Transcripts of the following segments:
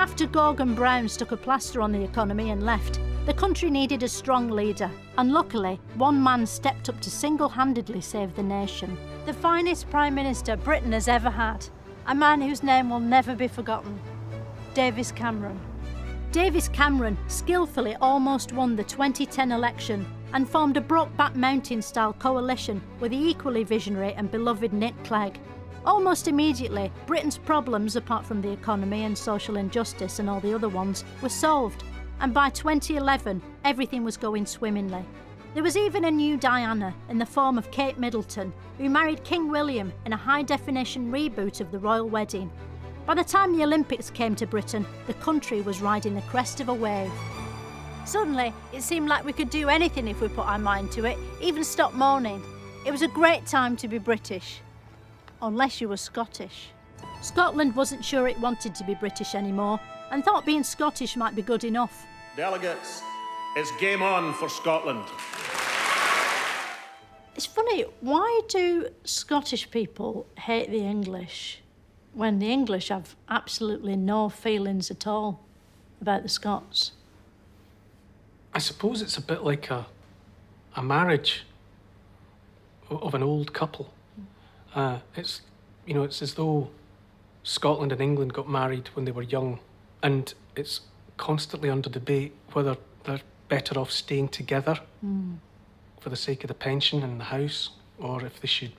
After Gordon Brown stuck a plaster on the economy and left, the country needed a strong leader, and luckily, one man stepped up to single-handedly save the nation. The finest Prime Minister Britain has ever had, a man whose name will never be forgotten, Davis Cameron. Davis Cameron skillfully almost won the 2010 election and formed a Brokeback Mountain-style coalition with the equally visionary and beloved Nick Clegg. Almost immediately, Britain's problems, apart from the economy and social injustice and all the other ones, were solved, and by 2011, everything was going swimmingly. There was even a new Diana in the form of Kate Middleton, who married King William in a high-definition reboot of the royal wedding. By the time the Olympics came to Britain, the country was riding the crest of a wave. Suddenly, it seemed like we could do anything if we put our mind to it, even stop mourning. It was a great time to be British. Unless you were Scottish. Scotland wasn't sure it wanted to be British anymore and thought being Scottish might be good enough. Delegates, it's game on for Scotland. It's funny, why do Scottish people hate the English when the English have absolutely no feelings at all about the Scots? I suppose it's a bit like a marriage of an old couple. It's as though Scotland and England got married when they were young, and it's constantly under debate whether they're better off staying together for the sake of the pension and the house, or if they should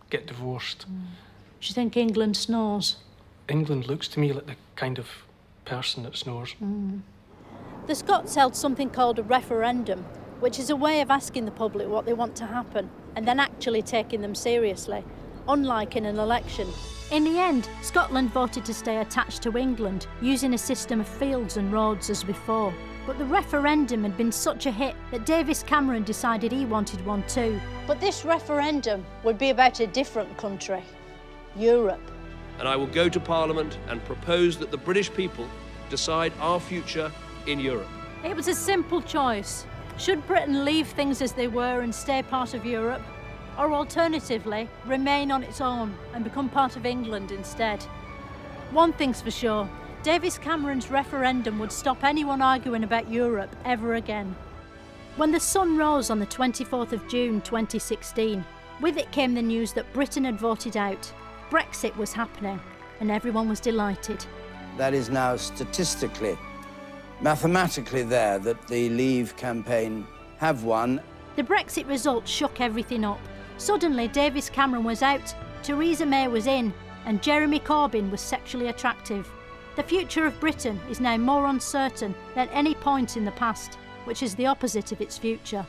get divorced. Do you think England snores? England looks to me like the kind of person that snores. The Scots held something called a referendum, which is a way of asking the public what they want to happen and then actually taking them seriously, unlike in an election. In the end, Scotland voted to stay attached to England, using a system of fields and roads as before. But the referendum had been such a hit that Davis Cameron decided he wanted one too. But this referendum would be about a different country, Europe. And I will go to Parliament and propose that the British people decide our future in Europe. It was a simple choice. Should Britain leave things as they were and stay part of Europe? Or alternatively, remain on its own and become part of England instead? One thing's for sure, Davis Cameron's referendum would stop anyone arguing about Europe ever again. When the sun rose on the 24th of June 2016, with it came the news that Britain had voted out. Brexit was happening, and everyone was delighted. That is now statistically, mathematically there, that the Leave campaign have won. The Brexit result shook everything up. Suddenly, Davis Cameron was out, Theresa May was in, and Jeremy Corbyn was sexually attractive. The future of Britain is now more uncertain than any point in the past, which is the opposite of its future.